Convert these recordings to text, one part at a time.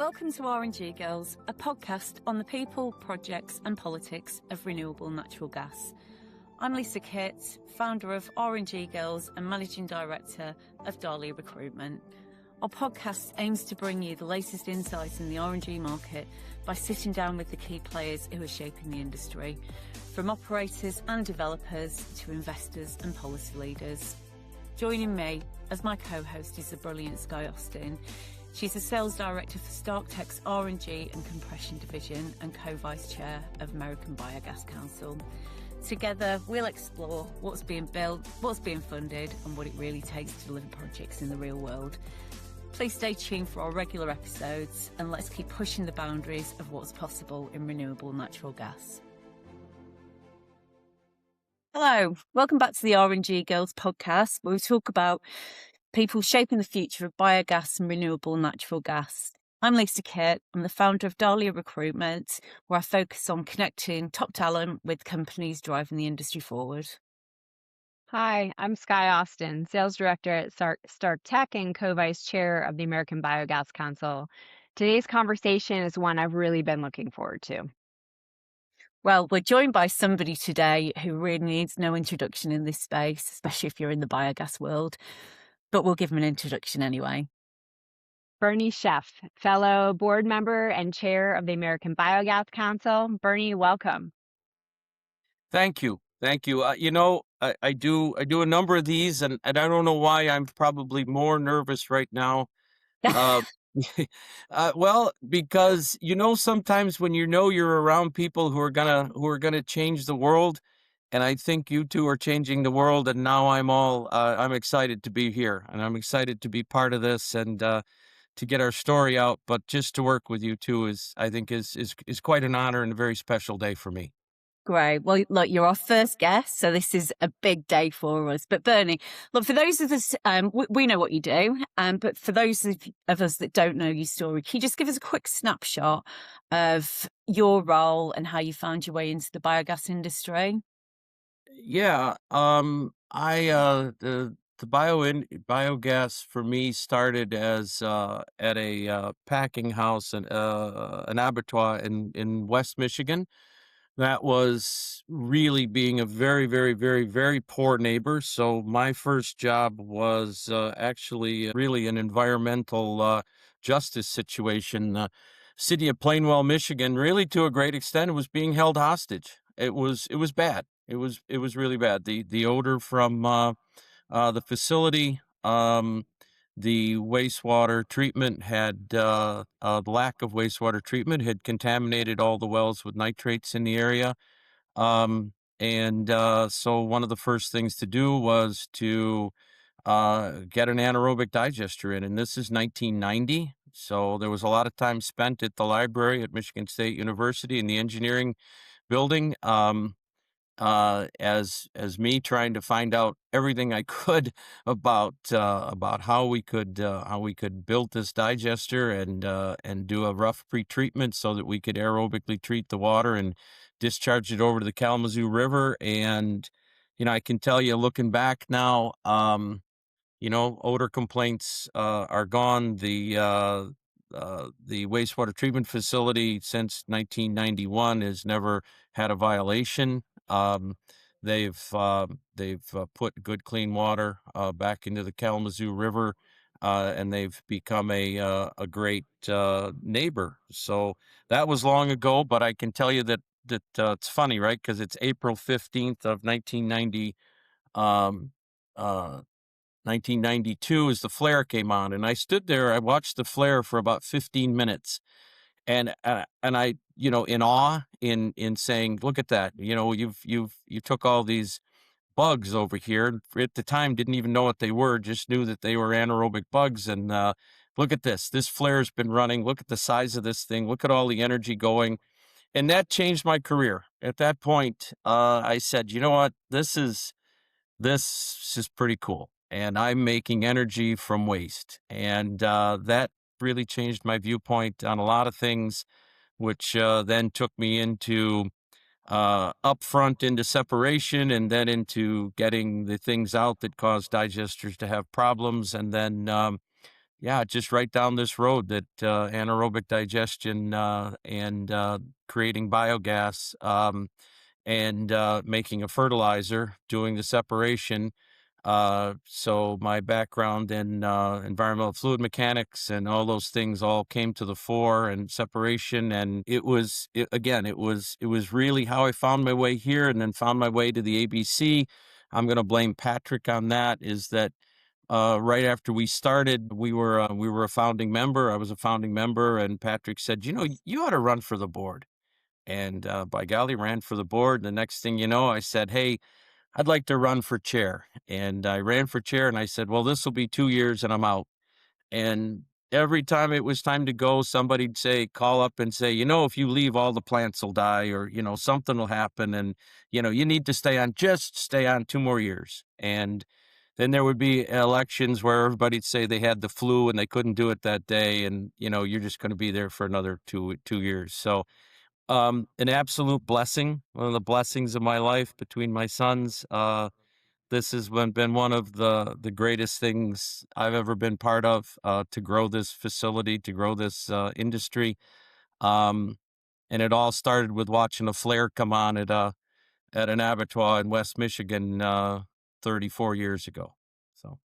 Welcome to RNG Girls, a podcast on the people, projects and politics of renewable natural gas. I'm Lisa Kitt, founder of RNG Girls and Managing Director of Dahlia Recruitment. Our podcast aims to bring you the latest insights in the RNG market by sitting down with the key players who are shaping the industry, from operators and developers to investors and policy leaders. Joining me as my co-host is the brilliant Skye Austin. She's the Sales Director for StarkTech's RNG and Compression Division and Co-Vice Chair of American Biogas Council. Together, we'll explore what's being built, what's being funded, and what it really takes to deliver projects in the real world. Please stay tuned for our regular episodes, and let's keep pushing the boundaries of what's possible in renewable natural gas. Hello, welcome back to the RNG Girls podcast, where we talk about people shaping the future of biogas and renewable natural gas. I'm Lisa Kitt. I'm the founder of Dahlia Recruitment, where I focus on connecting top talent with companies driving the industry forward. Hi, I'm Skye Austin, Sales Director at StarkTech and Co-Vice Chair of the American Biogas Council. Today's conversation is one I've really been looking forward to. Well, we're joined by somebody today who really needs no introduction in this space, especially if you're in the biogas world. But we'll give him an introduction anyway. Bernie Sheff, fellow board member and chair of the American Biogas Council. Bernie, welcome. Thank you. I do a number of these, and I don't know why I'm probably more nervous right now. Well, because sometimes when you're around people who are gonna change the world. And I think you two are changing the world, and now I'm excited to be here, and I'm excited to be part of this and to get our story out. But just to work with you two is quite an honor and a very special day for me. Great. Well, look, you're our first guest, so this is a big day for us. But Bernie, look, for those of us, we know what you do, but for those of us that don't know your story, can you just give us a quick snapshot of your role and how you found your way into the biogas industry? Yeah, the biogas for me started as at a packing house and an abattoir in West Michigan. That was really being a very, very, very, very poor neighbor. So my first job was actually really an environmental justice situation. The city of Plainwell, Michigan, really to a great extent, was being held hostage. It was bad. It was really bad. The odor from the facility, the wastewater treatment had the lack of wastewater treatment had contaminated all the wells with nitrates in the area, so one of the first things to do was to get an anaerobic digester in, and this is 1990. So there was a lot of time spent at the library at Michigan State University in the engineering building. As me trying to find out everything I could about how we could build this digester and do a rough pre-treatment so that we could aerobically treat the water and discharge it over to the Kalamazoo River. And I can tell you, looking back now, odor complaints are gone. The wastewater treatment facility since 1991 has never had a violation. They've put good clean water back into the Kalamazoo River, and they've become a great neighbor. So that was long ago, but I can tell you that it's funny, right? Because it's April 15th of 1990. 1992 as the flare came on, and I stood there. I watched the flare for about 15 minutes. And I, in awe, in saying, look at that, you took all these bugs over here, and at the time didn't even know what they were, just knew that they were anaerobic bugs. And look at this flare's been running. Look at the size of this thing. Look at all the energy going. And that changed my career. At that point, I said, you know what, this is pretty cool. And I'm making energy from waste. And that really changed my viewpoint on a lot of things, which then took me into upfront into separation, and then into getting the things out that cause digesters to have problems, and then yeah, just right down this road that anaerobic digestion and creating biogas and making a fertilizer, doing the separation. So my background in environmental fluid mechanics and all those things all came to the fore, and separation. And it was really how I found my way here, and then found my way to the ABC. I'm going to blame Patrick on that. Is that right after we started, we were a founding member. I was a founding member, and Patrick said, you ought to run for the board. And by golly, ran for the board. The next thing you know, I said, hey, I'd like to run for chair. And I ran for chair, and I said, well, this will be 2 years and I'm out. And every time it was time to go, somebody'd call up and say, if you leave, all the plants will die, or, something will happen. And, you need to just stay on 2 more years. And then there would be elections where everybody'd say they had the flu and they couldn't do it that day. And, you're just going to be there for another 2 years. So, an absolute blessing, one of the blessings of my life between my sons. This has been one of the greatest things I've ever been part of, to grow this facility, to grow this industry. Um, and it all started with watching a flare come on at an abattoir in West Michigan 34 years ago. So.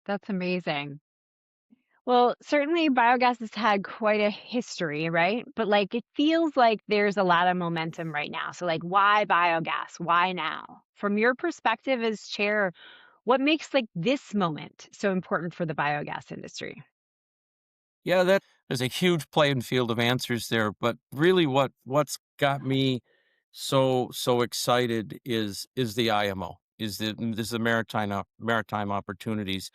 That's amazing. Well, certainly biogas has had quite a history, right? But like it feels like there's a lot of momentum right now. So like why biogas? Why now? From your perspective as chair, what makes like this moment so important for the biogas industry? Yeah, there's a huge playing field of answers there, but really what's got me so excited is the IMO, is the maritime opportunities.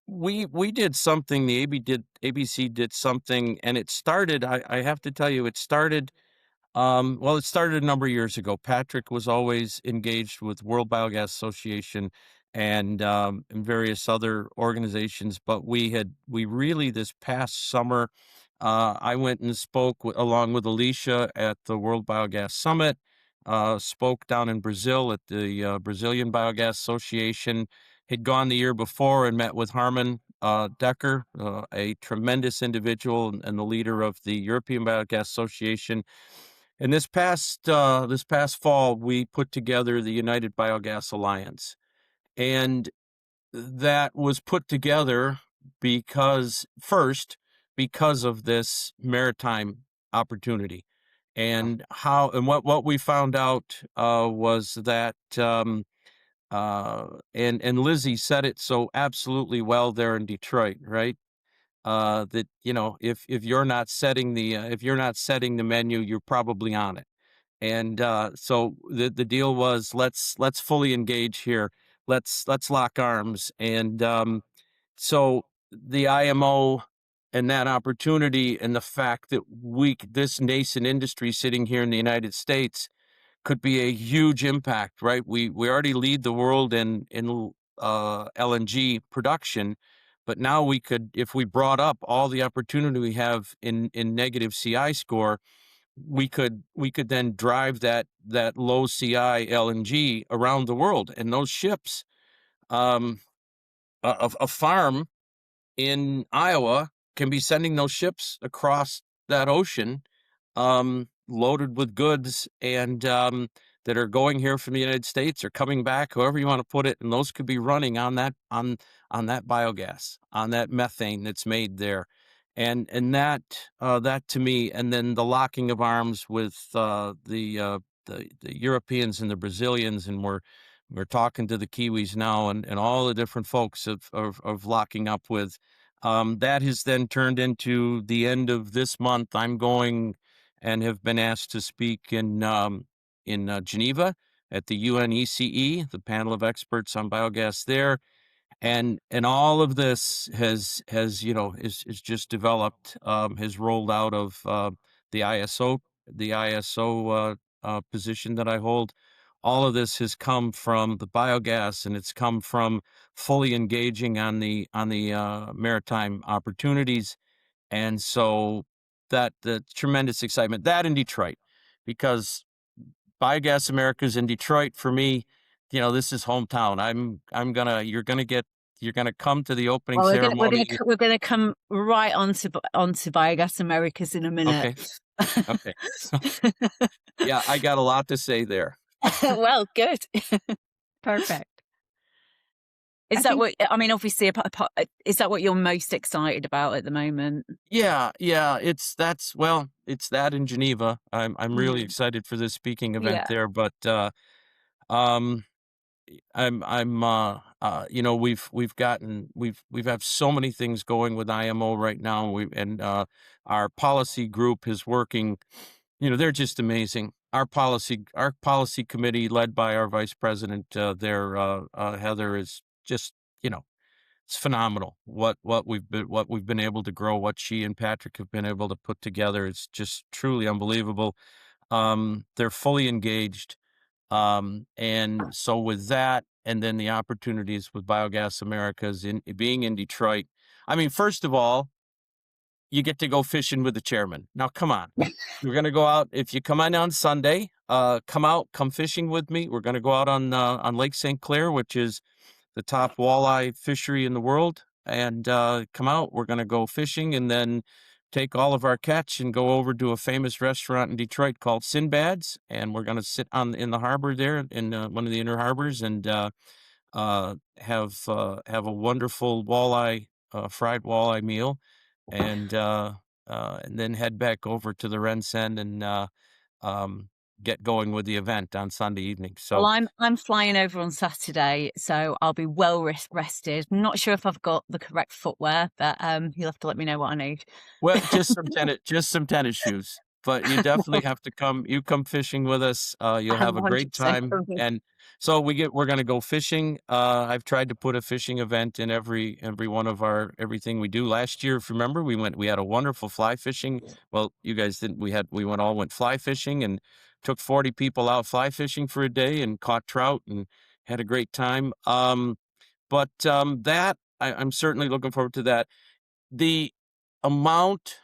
We did something, the ABC did something, and it started, I have to tell you, it started a number of years ago. Patrick was always engaged with World Biogas Association and various other organizations, but we really, this past summer, I went and spoke along with Alicia at the World Biogas Summit. Spoke down in Brazil at the Brazilian Biogas Association. Had gone the year before and met with Harmon Decker, a tremendous individual and the leader of the European Biogas Association. And this past fall, we put together the United Biogas Alliance, and that was put together because of this maritime opportunity, and what we found out was that and Lizzie said it so absolutely well there in Detroit, right? That if you're not setting the menu, you're probably on it. And so the deal was, let's fully engage here. Let's lock arms. And so the IMO and that opportunity, and the fact that this nascent industry sitting here in the United States could be a huge impact, right? We already lead the world in LNG production, but now we could, if we brought up all the opportunity we have in negative CI score, we could then drive that low CI LNG around the world. And those ships, a farm in Iowa can be sending those ships across that ocean, loaded with goods and that are going here from the United States or coming back, however you want to put it, and those could be running on that biogas, on that methane that's made there, and that to me, and then the locking of arms with the Europeans and the Brazilians, and we're talking to the Kiwis now, and all the different folks of locking up with. That has then turned into the end of this month. I'm going and have been asked to speak in Geneva at the UNECE, the panel of experts on biogas there, and all of this is just developed, has rolled out of the ISO position that I hold. All of this has come from the biogas, and it's come from fully engaging on the maritime opportunities. And so that the tremendous excitement that in Detroit, because Biogas Americas in Detroit, for me, this is hometown. You're gonna get you're gonna come to the opening Well, ceremony. we're gonna come right onto Biogas Americas in a minute. Okay, okay. So, yeah, I got a lot to say there. Well, good. Perfect. Is I that think what I mean? Obviously, is that what you're most excited about at the moment? Yeah, yeah, it's that in Geneva. I'm really Mm. excited for this speaking event Yeah. there, but, um you know, we've have so many things going with IMO right now. Our policy group is working. You know, they're just amazing. Our policy committee, led by our vice president, Heather, is just, you know, it's phenomenal. What we've been able to grow, what she and Patrick have been able to put together. It's just truly unbelievable. They're fully engaged. And so with that, and then the opportunities with Biogas Americas in being in Detroit. I mean, first of all, you get to go fishing with the chairman. Now, come on. We're going to go out. If you come on Sunday, come fishing with me. We're going to go out on Lake St. Clair, which is the top walleye fishery in the world. And come out. We're going to go fishing and then take all of our catch and go over to a famous restaurant in Detroit called Sinbad's. And we're going to sit in the harbor there in one of the inner harbors and have a wonderful fried walleye meal, and then head back over to the Rensen and um, get going with the event on Sunday evening. Well, So, I'm flying over on Saturday, so I'll be well rested. Not sure if I've got the correct footwear, but you'll have to let me know what I need. well, just some tennis shoes. But you definitely have to come. You come fishing with us. You'll I'm have a great 100% time. coming. And so we're going to go fishing. I've tried to put a fishing event in every one of everything we do. Last year, if you remember, we had a wonderful fly fishing. Well, you guys didn't. We went fly fishing and took 40 people out fly fishing for a day and caught trout and had a great time. I'm certainly looking forward to that. The amount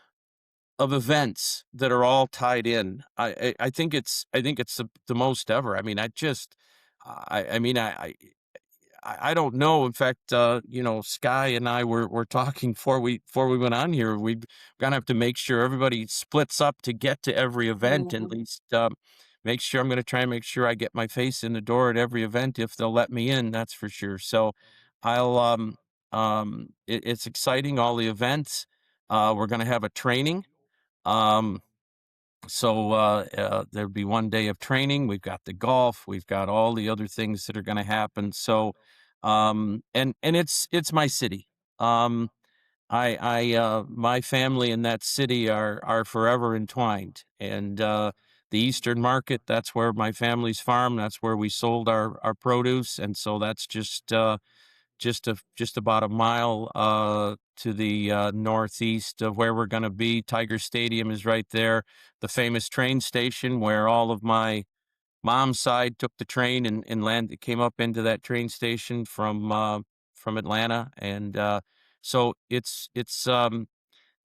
of events that are all tied in, I think it's the most ever. I mean, I mean, I don't know. In fact, you know, Skye and I were talking before we went on here. We're gonna have to make sure everybody splits up to get to every event, and at Mm. least make sure. I'm gonna try and make sure I get my face in the door at every event if they'll let me in. That's for sure. So I'll it's exciting, all the events. We're gonna have a training. Um, there'll be one day of training. We've got the golf. We've got all the other things that are going to happen. So, and it's my city. Um, my family in that city are forever entwined. And the Eastern Market, that's where my family's farm. That's where we sold our produce, and so that's just about a mile to the northeast of where we're going to be. Tiger Stadium is right there. The famous train station where all of my mom's side took the train and came up into that train station from Atlanta, and so it's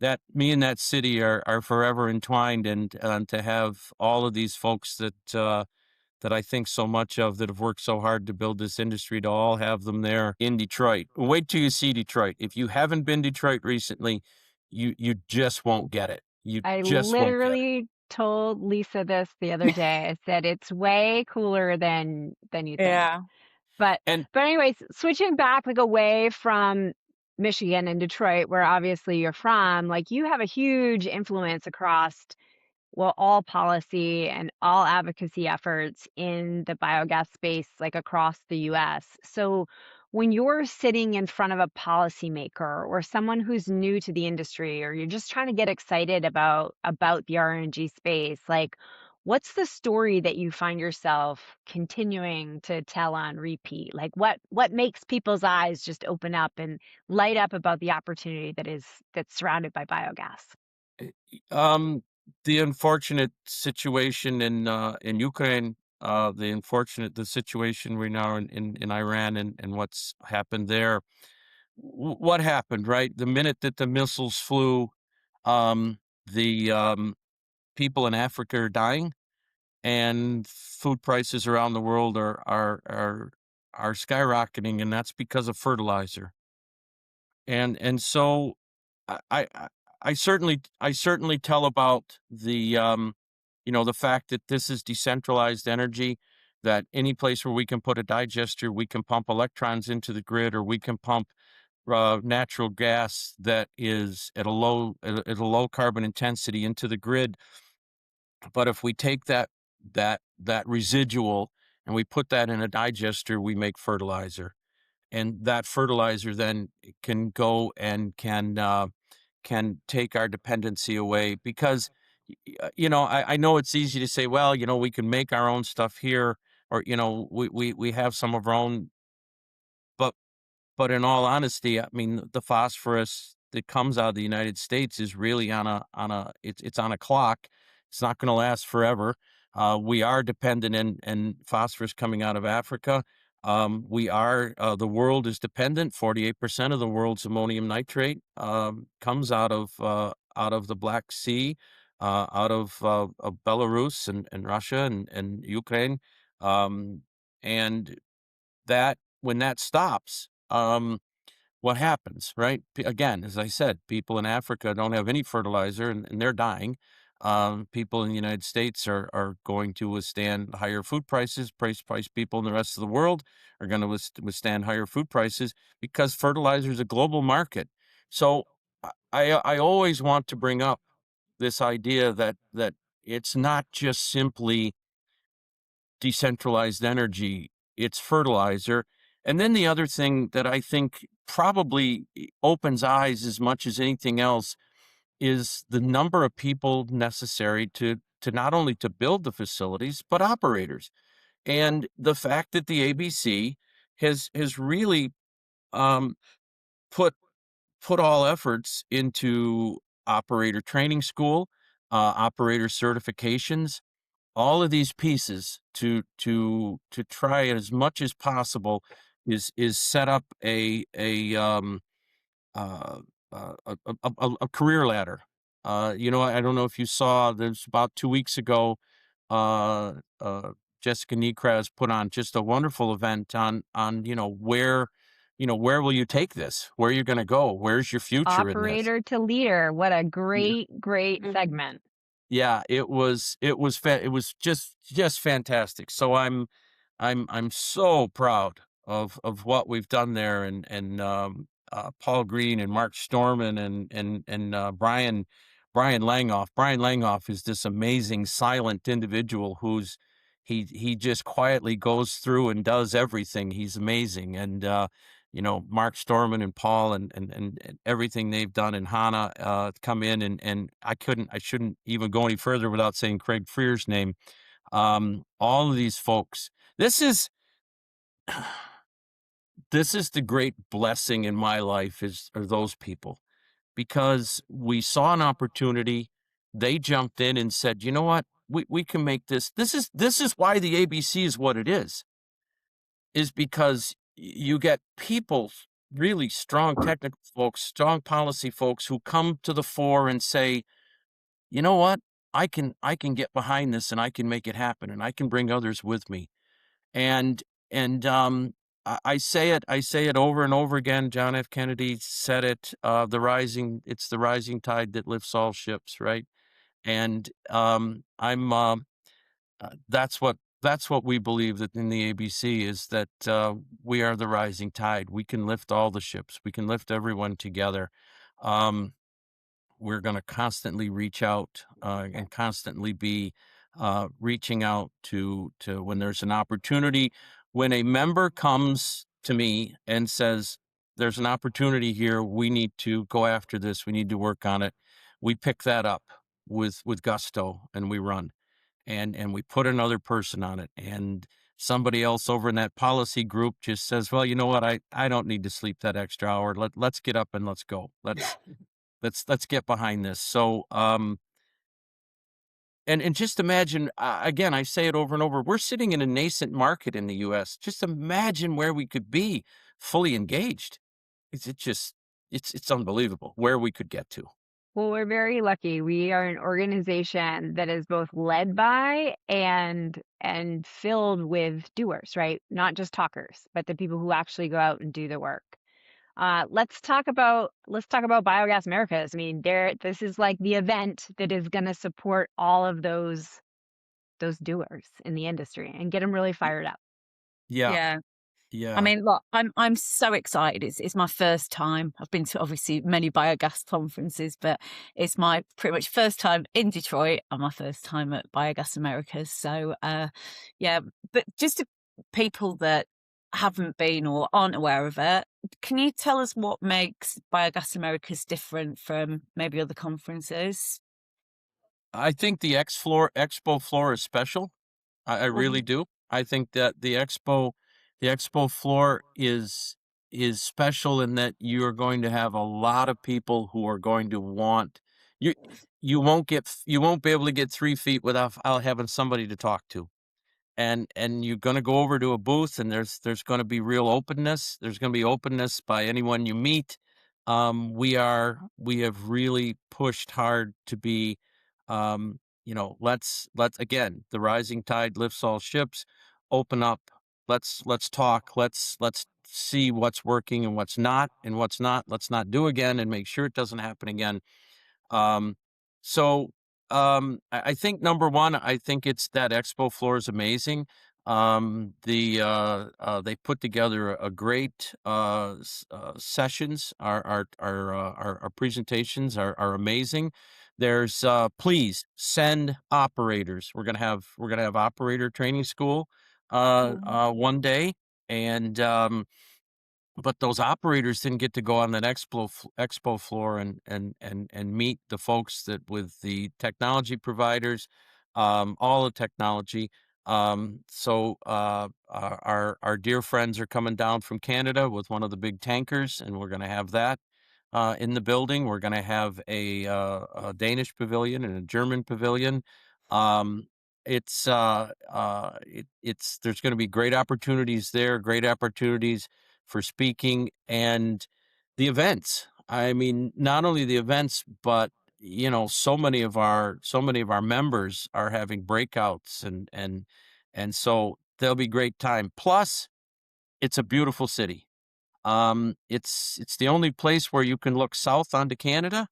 that me and that city are forever entwined, and to have all of these folks that I think so much of, that have worked so hard to build this industry, to all have them there in Detroit. Wait till you see Detroit. If you haven't been Detroit recently, you just won't get it. You I just won't get it. literally told Lisa this the other day. I said it's way cooler than you think. Yeah. But And but anyways, switching back like away from Michigan and Detroit, where obviously you're from, like you have a huge influence across well, all policy and all advocacy efforts in the biogas space, like across the US. So, when you're sitting in front of a policymaker or someone who's new to the industry, or you're just trying to get excited about the RNG space, like what's the story that you find yourself continuing to tell on repeat? Like what makes people's eyes just open up and light up about the opportunity that's surrounded by biogas? um, the unfortunate situation in Ukraine, the situation right now in Iran, and what's happened there. What happened, right? The minute that the missiles flew, the people in Africa are dying, and food prices around the world are skyrocketing, and that's because of fertilizer. And so I I I certainly tell about the the fact that this is decentralized energy, that any place where we can put a digester, we can pump electrons into the grid, or we can pump natural gas that is at a low carbon intensity into the grid. But if we take that residual and we put that in a digester, we make fertilizer, and that fertilizer then can go and can take our dependency away. Because I know it's easy to say, well, we can make our own stuff here, or we have some of our own, but in all honesty, I mean, the phosphorus that comes out of the United States is really it's on a clock. It's not going to last forever. We are dependent in phosphorus coming out of Africa. The world is dependent. 48% of the world's ammonium nitrate comes out of the Black Sea, out of Belarus and Russia and Ukraine, and that when that stops, what happens, right? Again, as I said, people in Africa don't have any fertilizer, and they're dying. People in the United States are going to withstand higher food prices. Price people in the rest of the world are going to withstand higher food prices because fertilizer is a global market. So I always want to bring up this idea that it's not just simply decentralized energy, it's fertilizer. And then the other thing that I think probably opens eyes as much as anything else is the number of people necessary to not only to build the facilities, but operators. And the fact that the ABC has really um, put all efforts into operator training school, operator certifications, all of these pieces to try as much as possible is set up uh, a career ladder. I don't know if you saw. There's about 2 weeks ago. Uh, uh, Jessica Niekraz put on just a wonderful event on where will you take this? Where are you going to go? Where's your future in this? Operator to leader. What a great Mhm. segment. Yeah, it was just fantastic. So I'm so proud of what we've done there, and Paul Green and Mark Storman and Brian Langoff. Brian Langoff is this amazing silent individual he just quietly goes through and does everything. He's amazing. And Mark Storman and Paul and everything they've done, and Hannah come in, and I shouldn't even go any further without saying Craig Freer's name. All of these folks. This is this is the great blessing in my life are those people, because we saw an opportunity. They jumped in and said, you know what? We can make this. This is why the ABC is what it is because you get people, really strong technical folks, strong policy folks, who come to the fore and say, you know what? I can get behind this, and I can make it happen, and I can bring others with me. And I say it over and over again. John F. Kennedy said it. It's the rising tide that lifts all ships, right? And I'm that's what we believe that in the ABC is that we are the rising tide. We can lift all the ships. We can lift everyone together. Um, we're going to constantly reach out and constantly be reaching out to when there's an opportunity. When a member comes to me and says, there's an opportunity here, we need to go after this, we need to work on it, we pick that up with gusto, and we run, and we put another person on it. And somebody else over in that policy group just says, well, you know what, I don't need to sleep that extra hour. Let's get up and let's go. Let's get behind this. So and just imagine, again, I say it over and over, we're sitting in a nascent market in the US. Just imagine where we could be fully engaged. It's unbelievable where we could get to. Well, we're very lucky. We are an organization that is both led by and filled with doers, right? Not just talkers, but the people who actually go out and do the work. Let's talk about Biogas Americas. I mean, this is like the event that is going to support all of those doers in the industry and get them really fired up. Yeah. Yeah. I Yeah. mean, look, I'm so excited. It's my first time. I've been to obviously many biogas conferences, but it's my pretty much first time in Detroit and my first time at Biogas Americas. So, yeah, but just to people that haven't been or aren't aware of it, can you tell us what makes Biogas Americas different from maybe other conferences? I think the expo floor is special. I really do. I think that the expo floor is special in that you are going to have a lot of people who are going to want you. You won't be able to get 3 feet without having somebody to talk to. And you're going to go over to a booth, and there's going to be real openness. There's going to be openness by anyone you meet. We have really pushed hard to be, let's again, the rising tide lifts all ships. Open up. Let's talk. Let's see what's working and what's not, let's not do again, and make sure it doesn't happen again. Um, so I think number one, I think it's that expo floor is amazing. They put together a great sessions. Our presentations are amazing. There's please send operators. We're gonna have operator training school one day, and but those operators didn't get to go on that expo floor and meet the folks that with the technology providers, all the technology. Our dear friends are coming down from Canada with one of the big tankers, and we're going to have that in the building. We're going to have a Danish pavilion and a German pavilion. Um, it's there's going to be great opportunities there, great opportunities for speaking, and the events. I mean, not only the events, but so many of our members are having breakouts, and so there'll be great time. Plus, it's a beautiful city. It's the only place where you can look south onto Canada.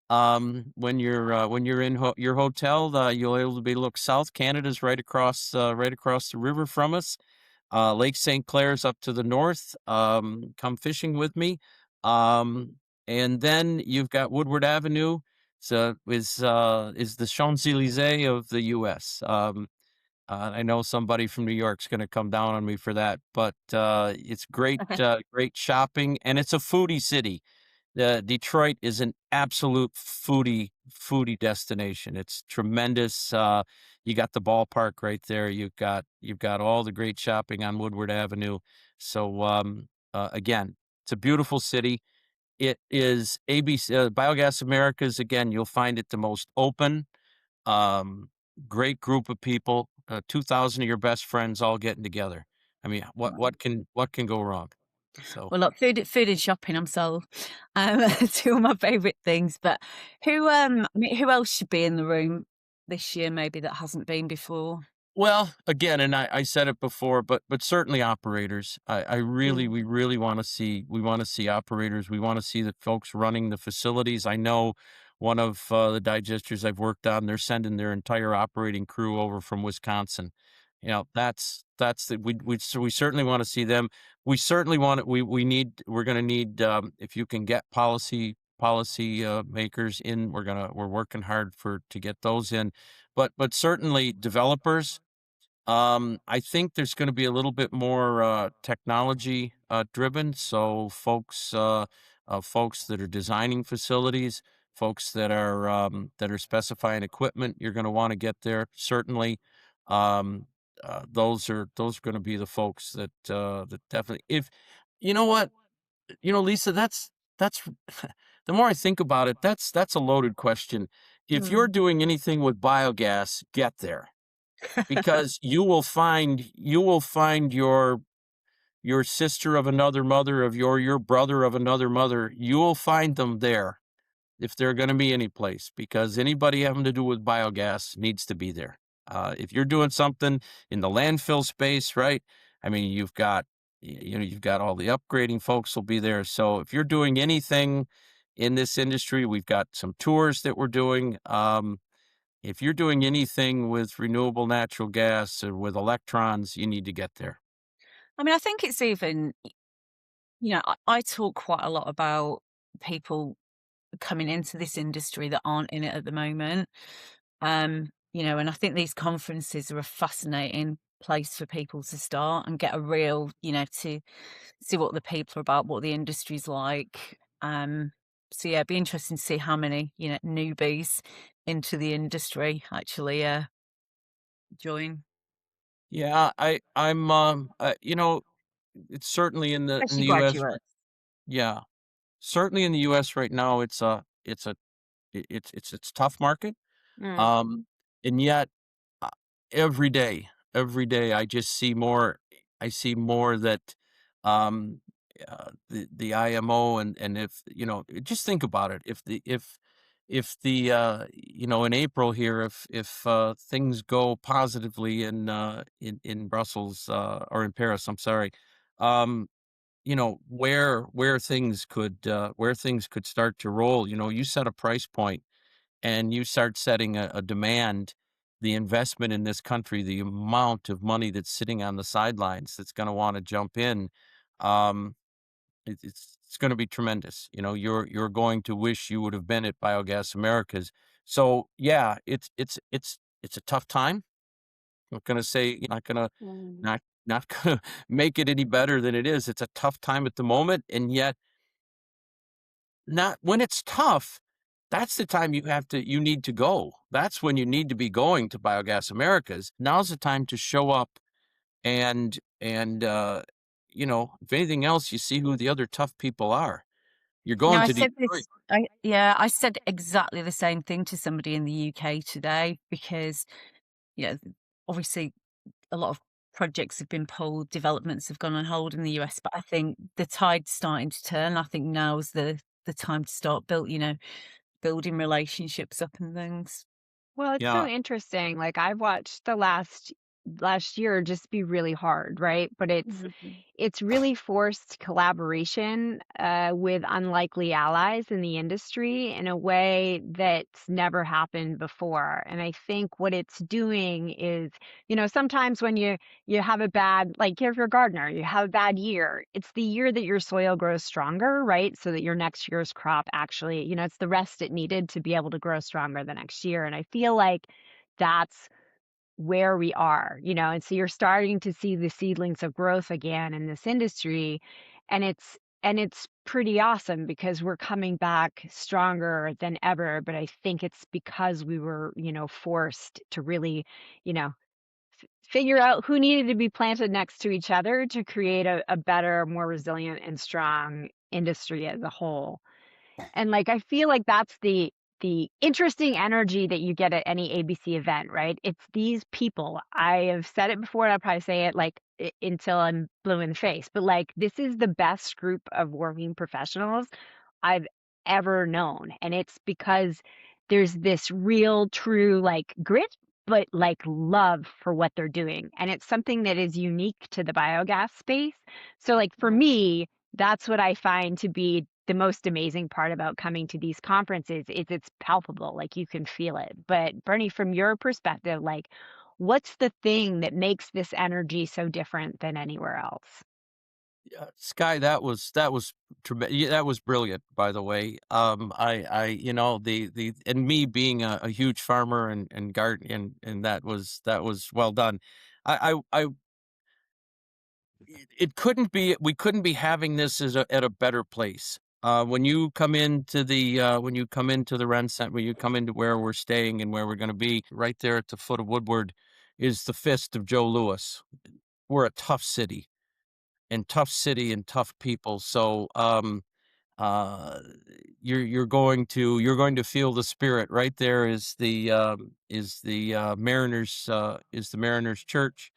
When you're in your hotel, you'll able to be look south. Canada's right across the river from us. Lake St. Clair's up to the north. Come fishing with me. And then you've got Woodward Avenue. So is the Champs-Élysées of the U.S. I know somebody from New York's going to come down on me for that, but it's great, great shopping, and it's a foodie city. Detroit is an absolute foodie destination. It's tremendous. You got the ballpark right there. You've got all the great shopping on Woodward Avenue. So again, it's a beautiful city. It is ABC Biogas Americas. Again, you'll find it the most open, great group of people. 2,000 of your best friends all getting together. I mean, what can go wrong? So. Well, look, food and shopping, I'm sold. Two of my favourite things. But who else should be in the room this year, maybe that hasn't been before? Well, again, and I said it before, but certainly operators. We really want to see operators. We want to see the folks running the facilities. I know one of the digesters I've worked on, they're sending their entire operating crew over from Wisconsin. We certainly want to see them. We certainly want it. We're going to need if you can get policy makers in. We're working hard to get those in, but certainly developers. I think there's going to be a little bit more technology driven. So folks that are designing facilities, folks that are specifying equipment, you're going to want to get there. Certainly, those are going to be the folks that definitely. If you know what, Lisa, that's the more I think about it, that's a loaded question. If you're doing anything with biogas, get there. Because you will find your sister of another mother, of your brother of another mother. You will find them there if they're going to be any place, because anybody having to do with biogas needs to be there. If you're doing something in the landfill space, right? I mean, you've got you've got all the upgrading folks will be there. So if you're doing anything in this industry, we've got some tours that we're doing. If you're doing anything with renewable natural gas or with electrons, you need to get there. I mean, I think it's even, I talk quite a lot about people coming into this industry that aren't in it at the moment. And I think these conferences are a fascinating place for people to start and get a real, to see what the people are about, what the industry's like. So yeah, it'd be interesting to see how many, newbies into the industry actually join. Yeah, it's certainly in Especially the U.S. graduates. Yeah, certainly in the U.S. right now, it's a tough market. Mm. Um, and yet, uh, every day, I just see more. I see more that the IMO and if just think about it. If in April here, if things go positively in Brussels or in Paris, I'm sorry, um, where things could start to roll. You set a price point and you start setting a demand, the investment in this country, the amount of money that's sitting on the sidelines that's going to want to jump in, um, it's going to be tremendous. You're going to wish you would have been at Biogas Americas. So yeah, it's a tough time. I'm not going to say not going to Mm. not going to make it any better than it is. It's a tough time at the moment, and yet not when it's tough, that's the time you need to go. That's when you need to be going to Biogas Americas. Now's the time to show up and if anything else, you see who the other tough people are. You're No, going I to said Detroit. this. I said exactly the same thing to somebody in the UK today because, yeah, obviously a lot of projects have been pulled, developments have gone on hold in the US, but I think the tide's starting to turn. I think now's the time to start building relationships up and things. Well, it's so Yeah, interesting. Like I've watched the last year just be really hard, right? But Mhm. it's really forced collaboration with unlikely allies in the industry in a way that's never happened before. And I think what it's doing is, sometimes when you have a bad, like if you're a gardener, you have a bad year, it's the year that your soil grows stronger, right? So that your next year's crop actually, it's the rest it needed to be able to grow stronger the next year. And I feel like that's where we are, and so you're starting to see the seedlings of growth again in this industry. And it's pretty awesome because we're coming back stronger than ever. But I think it's because we were, forced to really, you know, figure out who needed to be planted next to each other to create a better, more resilient and strong industry as a whole. And, like, I feel like that's the interesting energy that you get at any ABC event, right? It's these people. I have said it before, and I'll probably say it, like, until I'm blue in the face, but, like, this is the best group of working professionals I've ever known, and it's because there's this real, true, like, grit, but, like, love for what they're doing, and it's something that is unique to the biogas space. So, like, for me, that's what I find to be the most amazing part about coming to these conferences is it's palpable, like, you can feel it. But Bernie, from your perspective, like, what's the thing that makes this energy so different than anywhere else? Sky, that was brilliant, by the way. The and me being a huge farmer and garden and that was well done. I it couldn't be we couldn't be having this at a better place. When you come into the Ren Center, when you come into where we're staying and where we're going to be, right there at the foot of Woodward, is the fist of Joe Louis. We're a tough city and tough people. So uh, you're going to feel the spirit. Right there is the Mariners Church,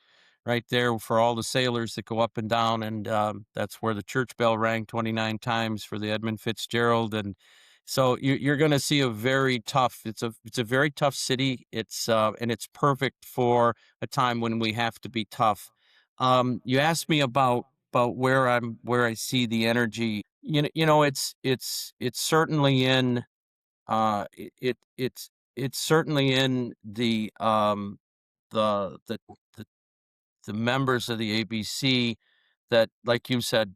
right there for all the sailors that go up and down, and that's where the church bell rang 29 times for the Edmund Fitzgerald. And so you're going to see a very tough. It's a very tough city. And it's perfect for a time when we have to be tough. You asked me about about where I see the energy. It's certainly in it's certainly in the the the the members of the ABC that, like you said,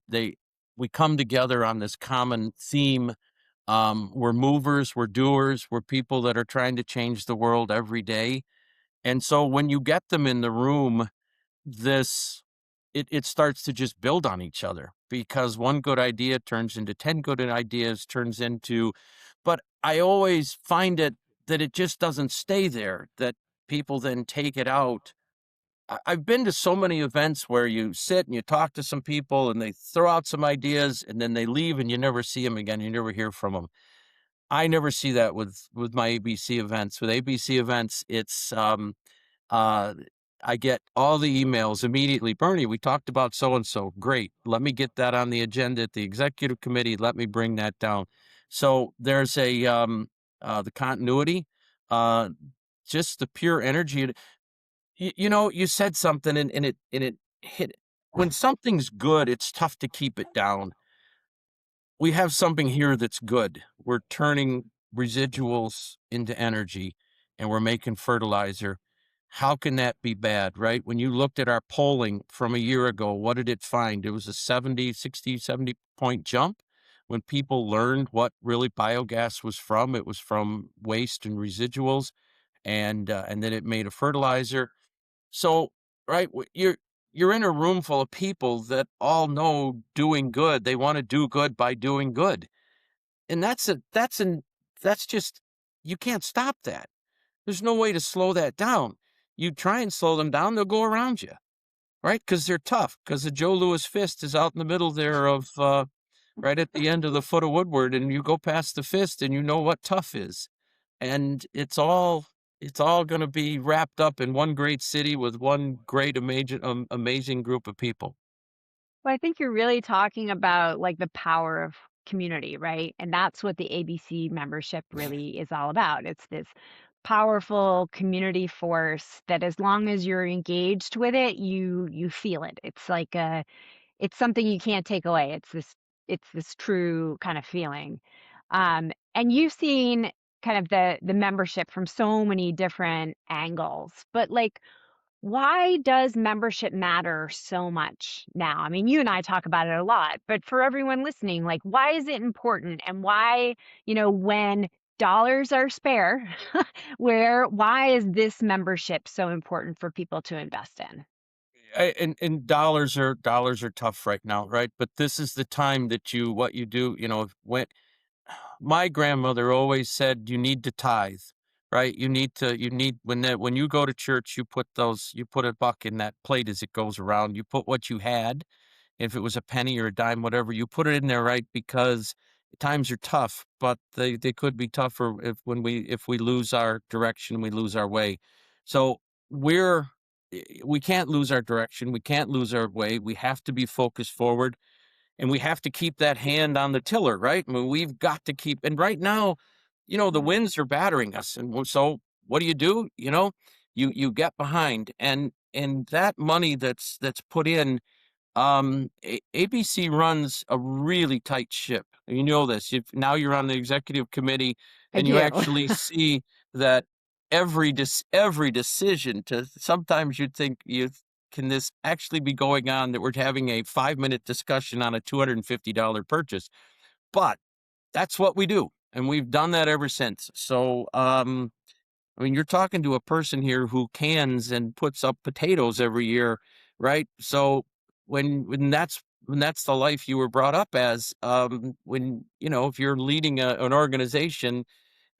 we come together on this common theme. We're movers, we're doers, we're people that are trying to change the world every day. And so when you get them in the room, this it starts to just build on each other, because one good idea turns into 10 good ideas, turns into, but I always find it that it just doesn't stay there, that people then take it out. I've been to so many events where you sit and you talk to some people and they throw out some ideas and then they leave and you never see them again. You never hear from them. I never see that with my ABC events. With ABC events, it's uh, I get all the emails immediately. Bernie, we talked about so and so. Great. Let me get that on the agenda at the executive committee. Let me bring that down. So there's the continuity, uh, just the pure energy. You said something and it hit. When something's good, it's tough to keep it down. We have something here that's good. We're turning residuals into energy and we're making fertilizer. How can that be bad, right? When you looked at our polling from a year ago, what did it find? It was a 70 point jump. When people learned what really biogas was from, it was from waste and residuals, and then it made a fertilizer. So, right, you're in a room full of people that all know doing good. They want to do good by doing good. And that's just, you can't stop that. There's no way to slow that down. You try and slow them down, they'll go around you, right? Because they're tough. Because the Joe Louis fist is out in the middle there of right at the end of the foot of Woodward, and you go past the fist, and you know what tough is. And it's all going to be wrapped up in one great city with one great amazing group of people. Well, I think you're really talking about like the power of community, right? And that's what the ABC membership really is all about. It's this powerful community force that as long as you're engaged with it, you feel it. It's like it's something you can't take away. It's this true kind of feeling. And you've seen kind of the membership from so many different angles. But like why does membership matter so much now? I mean, you and I talk about it a lot, but for everyone listening, like, why is it important? And why, when dollars are spare, why is this membership so important for people to invest in? And dollars are tough right now, right? But this is the time that what you do, when my grandmother always said you need to tithe, right? When you go to church, you put a buck in that plate as it goes around. You put what you had. If it was a penny or a dime, whatever, you put it in there, right? Because times are tough, but they could be tougher if we lose our direction, we lose our way. So we can't lose our direction. We can't lose our way. We have to be focused forward, and we have to keep that hand on the tiller, right? I mean, we've got to keep, and right now, the winds are battering us. And so what do? You get behind, and that money that's put in, ABC runs a really tight ship. And you know this. Now you're on the executive committee, I and you do. actually see that every decision. Sometimes you'd think, can this actually be going on, that we're having a 5-minute discussion on a $250 purchase? But that's what we do, and we've done that ever since. So, I mean, you're talking to a person here who cans and puts up potatoes every year, right? So when that's the life you were brought up as, if you're leading an organization,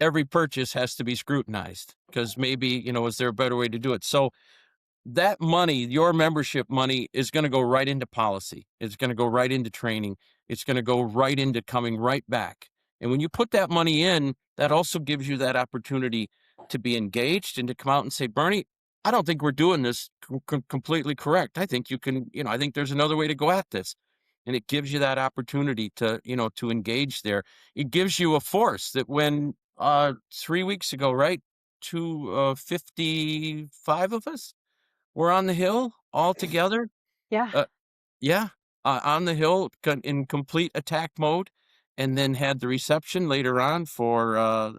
every purchase has to be scrutinized, because maybe, is there a better way to do it? So that money, your membership money, is going to go right into policy. It's going to go right into training. It's going to go right into coming right back. And when you put that money in, that also gives you that opportunity to be engaged and to come out and say, Bernie, I don't think we're doing this completely correct. I think I think there's another way to go at this. And it gives you that opportunity to engage there. It gives you a force that when 3 weeks ago, right, 255 of us, we're on the Hill all together. Yeah. Uh, yeah. on the Hill in complete attack mode, and then had the reception later on for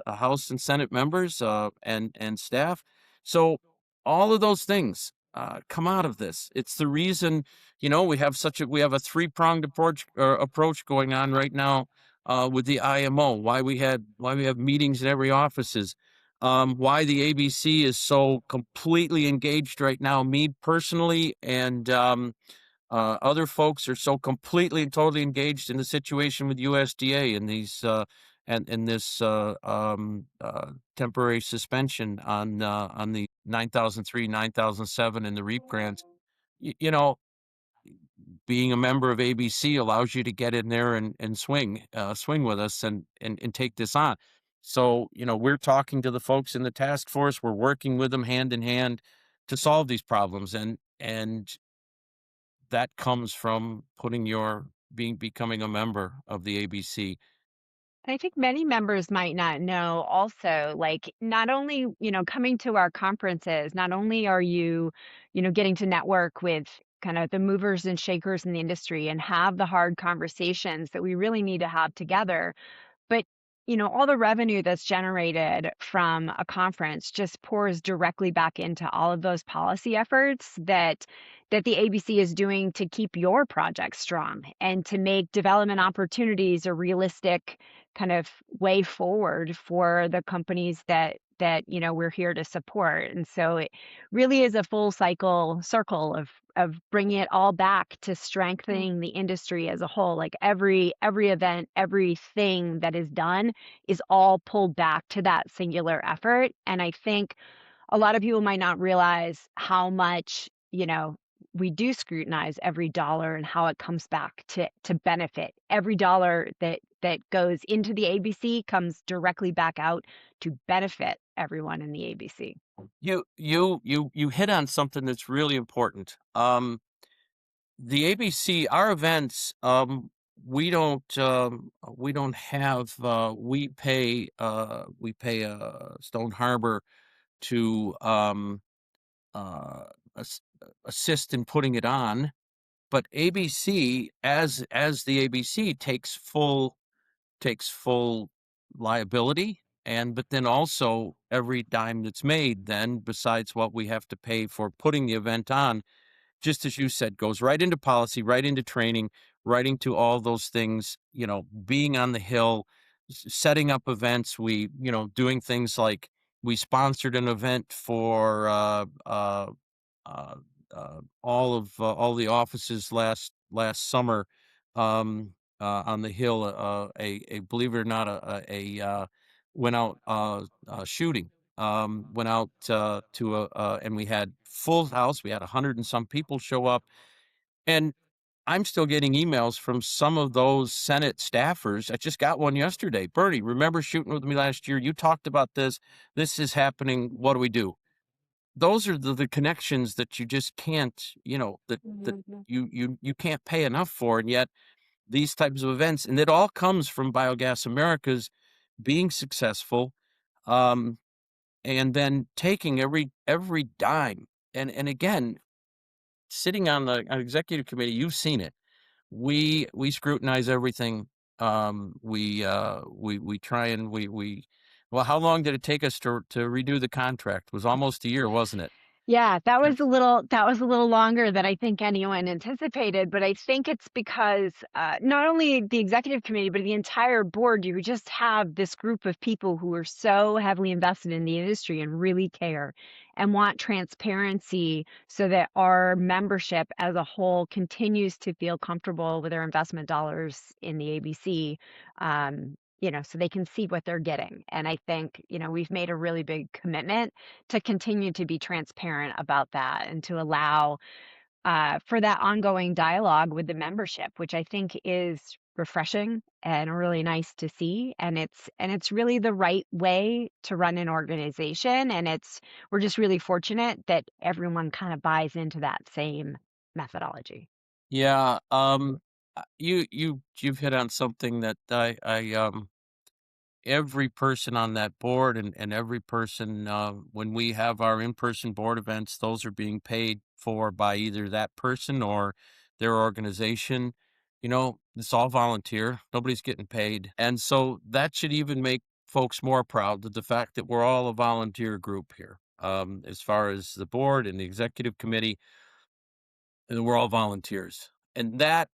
House and Senate members and staff. So all of those things come out of this. It's the reason, we have a three-pronged approach going on right now with the IMO. Why we have meetings in every offices. Why the ABC is so completely engaged right now. Me personally, and other folks are so completely and totally engaged in the situation with USDA and these and in this temporary suspension on the 9003, 9007, and the REAP grants. You know, being a member of ABC allows you to get in there and swing with us and take this on. So, we're talking to the folks in the task force. We're working with them hand in hand to solve these problems, and that comes from becoming a member of the ABC. I think many members might not know also, like, not only, coming to our conferences, not only are you, getting to network with kind of the movers and shakers in the industry and have the hard conversations that we really need to have together, but, all the revenue that's generated from a conference just pours directly back into all of those policy efforts that the ABC is doing to keep your project strong and to make development opportunities a realistic kind of way forward for the companies that we're here to support. And so it really is a full circle of bringing it all back to strengthening the industry as a whole. Like every event, everything that is done is all pulled back to that singular effort. And I think a lot of people might not realize how much, we do scrutinize every dollar and how it comes back to benefit. Every dollar that goes into the ABC comes directly back out to benefit everyone in the ABC. You hit on something that's really important. The ABC, our events, we don't have we pay Stone Harbor to assist in putting it on, but ABC as the ABC takes full liability, but then also every dime that's made then, besides what we have to pay for putting the event on, just as you said, goes right into policy, right into training, right into all those things, being on the Hill, setting up events. Doing things like we sponsored an event for uh, all the offices last summer on the Hill. A believe it or not, went out shooting. Went out and we had full house. We had 100 and some people show up, and I'm still getting emails from some of those Senate staffers. I just got one yesterday. Bernie, remember shooting with me last year? You talked about this. This is happening. What do we do? Those are the connections that you just can't, that you can't pay enough for. And yet these types of events, and it all comes from Biogas Americas being successful, and then taking every dime. And again, sitting on the executive committee, you've seen it. We scrutinize everything. We try and well, how long did it take us to redo the contract? It was almost a year, wasn't it? Yeah, that was a little longer than I think anyone anticipated, but I think it's because not only the executive committee, but the entire board, you just have this group of people who are so heavily invested in the industry and really care and want transparency so that our membership as a whole continues to feel comfortable with their investment dollars in the ABC. So they can see what they're getting. And I think, we've made a really big commitment to continue to be transparent about that and to allow for that ongoing dialogue with the membership, which I think is refreshing and really nice to see. And it's really the right way to run an organization. And we're just really fortunate that everyone kind of buys into that same methodology. Yeah. You've hit on something that I every person on that board and every person, when we have our in-person board events, those are being paid for by either that person or their organization. It's all volunteer. Nobody's getting paid. And so that should even make folks more proud of the fact that we're all a volunteer group here. As far as the board and the executive committee, and we're all volunteers. And that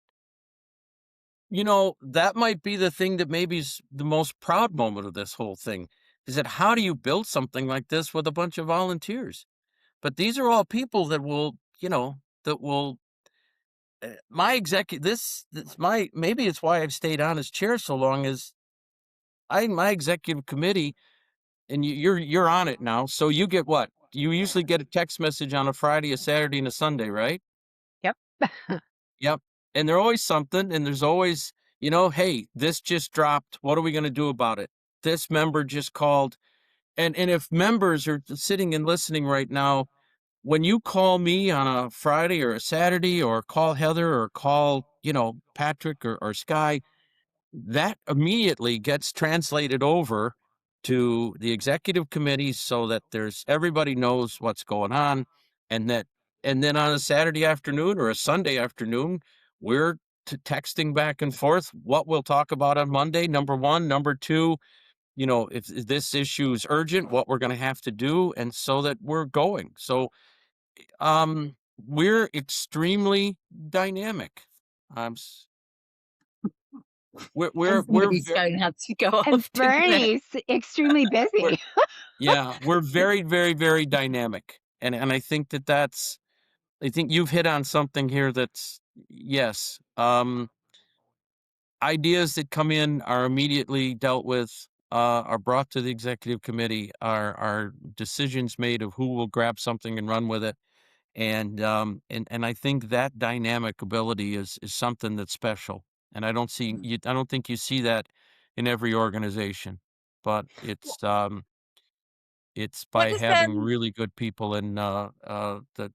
might be the thing that maybe is the most proud moment of this whole thing, is that how do you build something like this with a bunch of volunteers? But these are all people that will, my executive, maybe it's why I've stayed on as chair so long, is my executive committee, and you're on it now. So you get what? You usually get a text message on a Friday, a Saturday, and a Sunday, right? Yep. Yep. And there's always something, and there's always, hey, this just dropped. What are we going to do about it? This member just called. And if members are sitting and listening right now, when you call me on a Friday or a Saturday, or call Heather, or call, Patrick or Skye, that immediately gets translated over to the executive committee so that everybody knows what's going on. And then on a Saturday afternoon or a Sunday afternoon, we're texting back and forth what we'll talk about on Monday, number one. Number two, if this issue is urgent, what we're going to have to do, and so that we're going. So we're extremely dynamic. We're Somebody's going to have to go And off doing that. Bernie's extremely busy. Yeah, we're very, very, very dynamic. And I think I think you've hit on something here that's, yes, ideas that come in are immediately dealt with, are brought to the executive committee, are decisions made of who will grab something and run with it. And I think that dynamic ability is something that's special. And I don't think you see that in every organization, but it's What by does having really good people. And that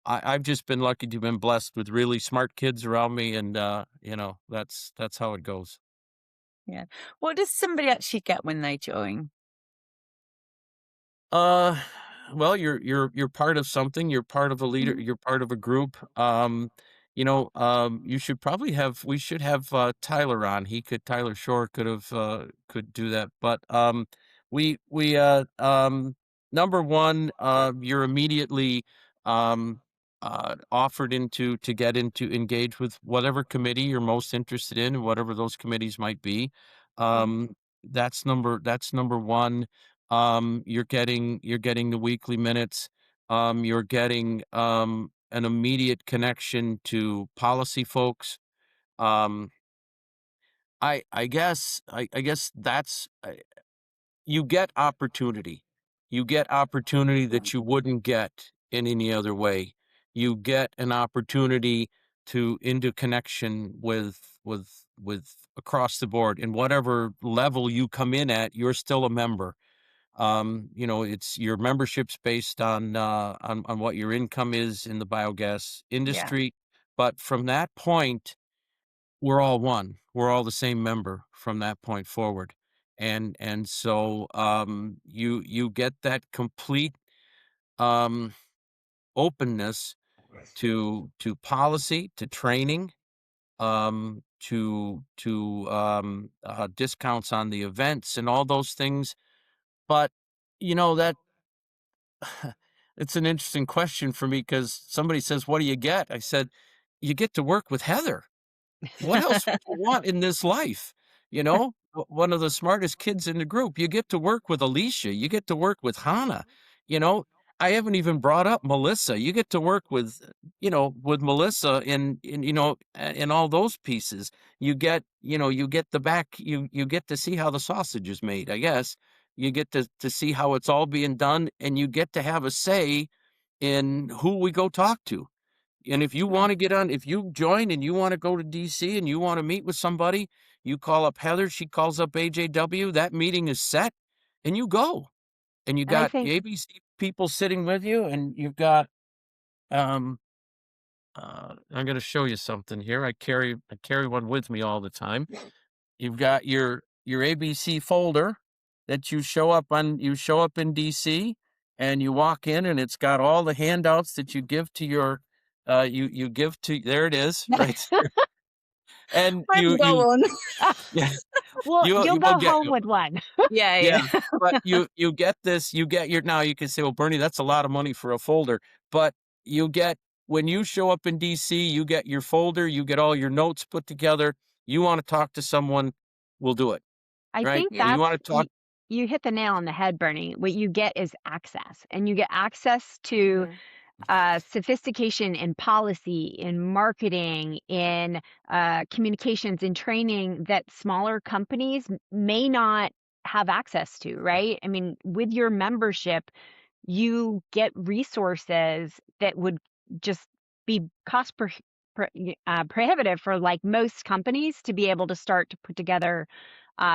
I've just been lucky to have been blessed with really smart kids around me. And that's how it goes. yeah. What does somebody actually get when they join? Uh, well, you're part of something. You're part of a leader. You're part of a group. We should have Tyler on. Tyler Shore could do that. But number one, you're immediately offered to get into engage with whatever committee you're most interested in, whatever those committees might be. That's number one. You're getting the weekly minutes. You're getting an immediate connection to policy folks. Um, I guess that's you get opportunity. You get opportunity that you wouldn't get in any other way. You get an opportunity into connection with across the board, and whatever level you come in at, you're still a member. It's your membership's based on what your income is in the biogas industry. But from that point, we're all one. We're all the same member from that point forward. And so you get that complete openness to policy, to training, to discounts on the events and all those things. But that it's an interesting question for me, because somebody says, "What do you get?" I said, "You get to work with Heather. What else would you want in this life?" One of the smartest kids in the group. You get to work with Alicia. You get to work with Hannah. I haven't even brought up Melissa. You get to work with Melissa in all those pieces. You get the back. You get to see how the sausage is made, I guess. You get to see how it's all being done, and you get to have a say in who we go talk to. And if you want to if you join and you want to go to DC and you want to meet with somebody, you call up Heather, she calls up AJW, that meeting is set, and you go. And you And I got think ABC people sitting with you, and you've got I'm going to show you something here. I carry one with me all the time. You've got your ABC folder that you show up in DC, and you walk in, and it's got all the handouts that you give to your you give to, there it is, right there. And I haven't got one. yeah, Well, you'll you will go get, home with one. Yeah, yeah, yeah. but you get this, you get your, now you can say, well, Bernie, that's a lot of money for a folder, but you get, when you show up in DC, you get your folder, you get all your notes put together. You want to talk to someone, we'll do it, I right? think And you want to talk, you hit the nail on the head, Bernie. What you get is access, and you get access to sophistication in policy, in marketing, in communications, in training that smaller companies may not have access to, right? I mean, with your membership, you get resources that would just be prohibitive for like most companies to be able to start to put together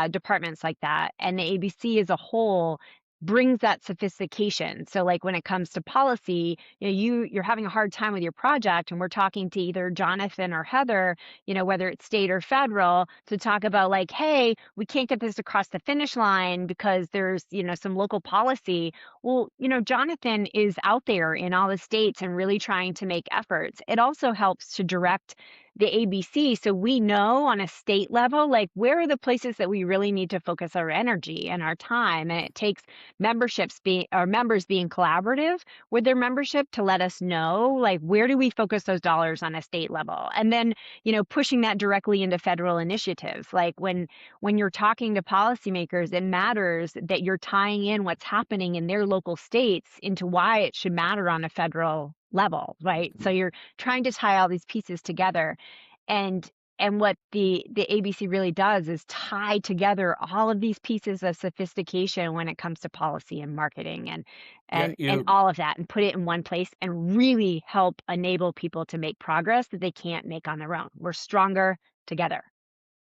departments like that. And the ABC as a whole brings that sophistication. So like when it comes to policy, you know, you're having a hard time with your project, and we're talking to either Jonathan or Heather, you know, whether it's state or federal, to talk about like, hey, we can't get this across the finish line because there's, you know, some local policy. Well, you know, Jonathan is out there in all the states and really trying to make efforts. It also helps to direct the ABC so we know on a state level, like where are the places that we really need to focus our energy and our time. And it takes members being collaborative with their membership to let us know, like, where do we focus those dollars on a state level? And then, you know, pushing that directly into federal initiatives. Like when you're talking to policymakers, it matters that you're tying in what's happening in their local states into why it should matter on a federal level, right? So you're trying to tie all these pieces together. And what the ABC really does is tie together all of these pieces of sophistication when it comes to policy and marketing and yeah, and all of that, and put it in one place and really help enable people to make progress that they can't make on their own. We're stronger together.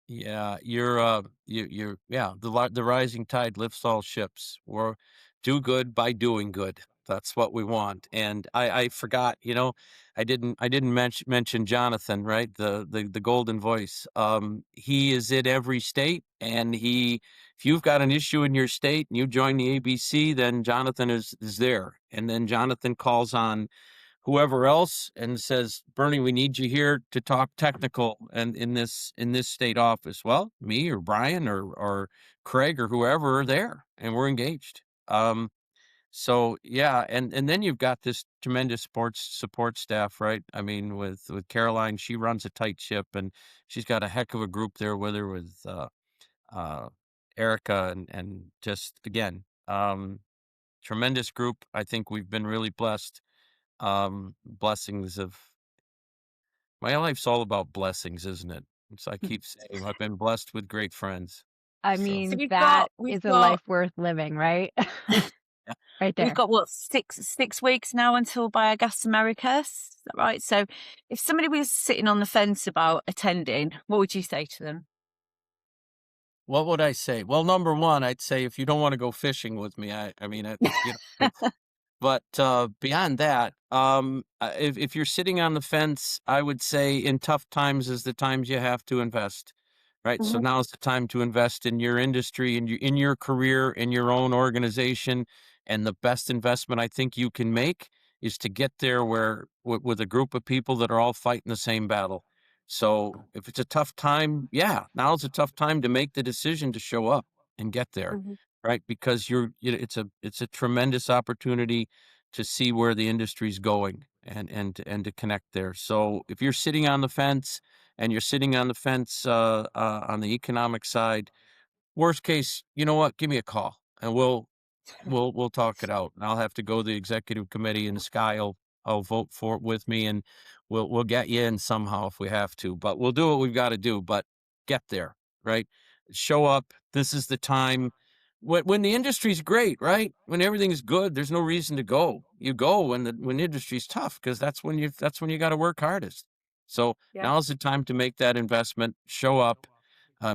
yeah, yeah, the rising tide lifts all ships. Or do good by doing good. That's what we want. And I forgot, you know, I didn't mention Jonathan, right? The golden voice. He is in every state, and if you've got an issue in your state and you join the ABC, then Jonathan is there. And then Jonathan calls on whoever else and says, Bernie, we need you here to talk technical and in this state office. Well, me or Brian or Craig or whoever are there, and we're engaged. So yeah, and then you've got this tremendous support staff, right? I mean, with Caroline, she runs a tight ship, and she's got a heck of a group there with her, with uh Erica, and just again, tremendous group. I think we've been really blessed. Blessings of my life's all about blessings, isn't it? So I keep saying I've been blessed with great friends. I So So mean, that we've is a got life worth living, right? Right we've there. got what, 6 weeks now until Biogas Americas. Is that right? So if somebody was sitting on the fence about attending, what would you say to them? what would I say? Well, number one, I'd say if you don't want to go fishing with me, I mean, you know, but beyond that, if you're sitting on the fence, I would say in tough times is the times you have to invest, right? So Mhm. now's the time to invest in your industry, in your career, in your own organization, and the best investment I think you can make is to get there where with a group of people that are all fighting the same battle. So if it's a tough time, yeah, now's a tough time to make the decision to show up and get there, Mhm. right? Because it's a tremendous opportunity to see where the industry's going and to connect there. So if you're sitting on the fence and you're sitting on the fence on the economic side, worst case, you know what? Give me a call and we'll talk it out. And I'll have to go to the executive committee, and Skye will vote for it with me, and we'll get you in somehow if we have to. But we'll do what we've got to do. But get there, right? Show up. This is the time when the industry's great, right? When everything's good, there's no reason to go. You go when the industry's tough, because that's when you got to work hardest. So Yeah. now's the time to make that investment. Show up,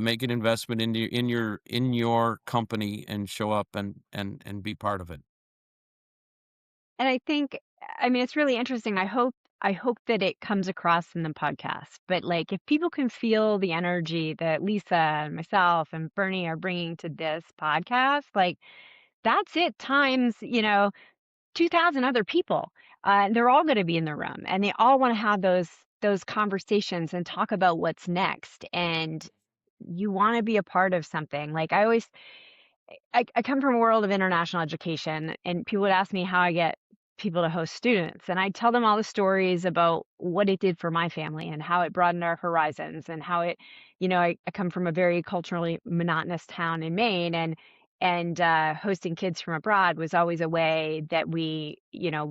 make an investment in your company, and show up and be part of it. And I think, I mean, it's really interesting. I hope that it comes across in the podcast. But like, if people can feel the energy that Lisa and myself and Bernie are bringing to this podcast, like, that's it times, you know, 2,000 other people. they're all going to be in the room, and they all want to have those conversations and talk about what's next. And you want to be a part of something. Like I come from a world of international education, and people would ask me how I get people to host students. And I tell them all the stories about what it did for my family and how it broadened our horizons and how it, I come from a very culturally monotonous town in Maine, and hosting kids from abroad was always a way that we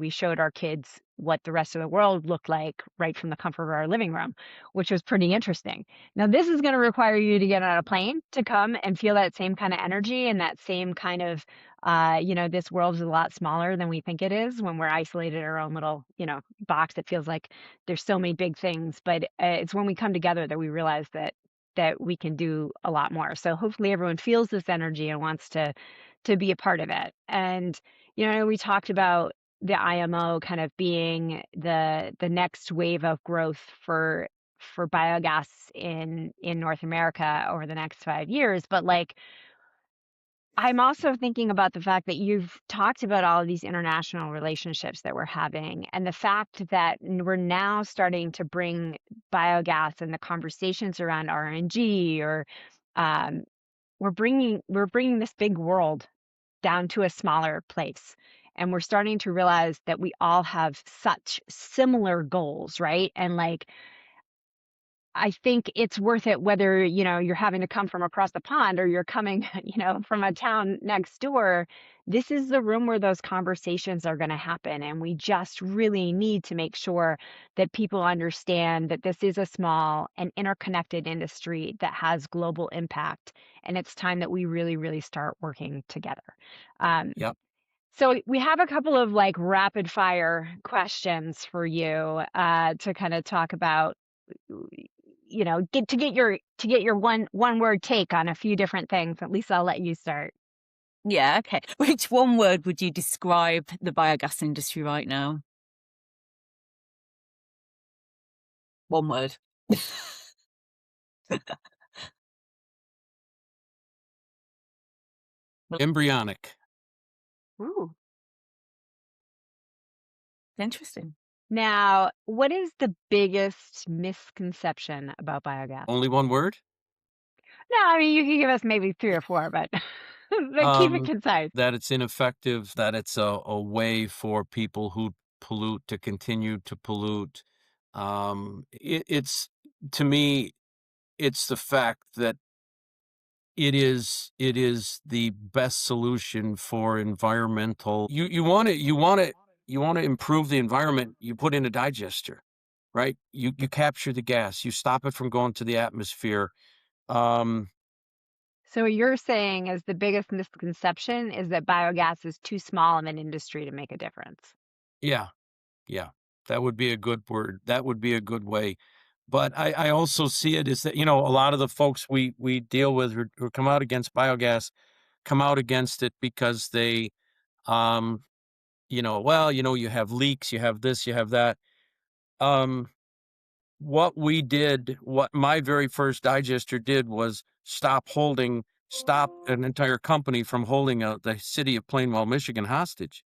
showed our kids what the rest of the world looked like right from the comfort of our living room, which was pretty interesting. Now, this is going to require you to get on a plane to come and feel that same kind of energy and that same kind of, this world is a lot smaller than we think it is when we're isolated in our own little, box. It feels like there's so many big things, but it's when we come together that we realize that we can do a lot more. So hopefully everyone feels this energy and wants to be a part of it. And, we talked about the IMO kind of being the next wave of growth for biogas in North America over the next 5 years. But like, I'm also thinking about the fact that you've talked about all of these international relationships that we're having, and the fact that we're now starting to bring biogas and the conversations around RNG, or um, we're bringing this big world down to a smaller place. And we're starting to realize that we all have such similar goals, right? And like, I think it's worth it whether, you're having to come from across the pond or you're coming, from a town next door. This is the room where those conversations are going to happen. And we just really need to make sure that people understand that this is a small and interconnected industry that has global impact. And it's time that we really, really start working together. Um, Yep. so we have a couple of like rapid fire questions for you to kind of talk about, get your one word take on a few different things. At least I'll let you start. Yeah, okay. Which one word would you describe the biogas industry right now? One word. Embryonic. Ooh. Interesting. Now, what is the biggest misconception about biogas? Only one word? No, I mean you can give us maybe 3 or 4, but but keep it concise. That it's ineffective, that it's a way for people who pollute to continue to pollute. It's, to me, it's the fact that it is the best solution for environmental. You want to improve the environment. You put in a digester, right? You capture the gas. You stop it from going to the atmosphere. Um, So what you're saying is the biggest misconception is that biogas is too small of an industry to make a difference. yeah, yeah, that would be a good word. That would be a good way. But I also see it as that, a lot of the folks we deal with who come out against biogas come out against it because they, um, well, you have leaks, you have this, you have that. Um, what my very first digester did was stop an entire company from holding the city of Plainwell, Michigan hostage.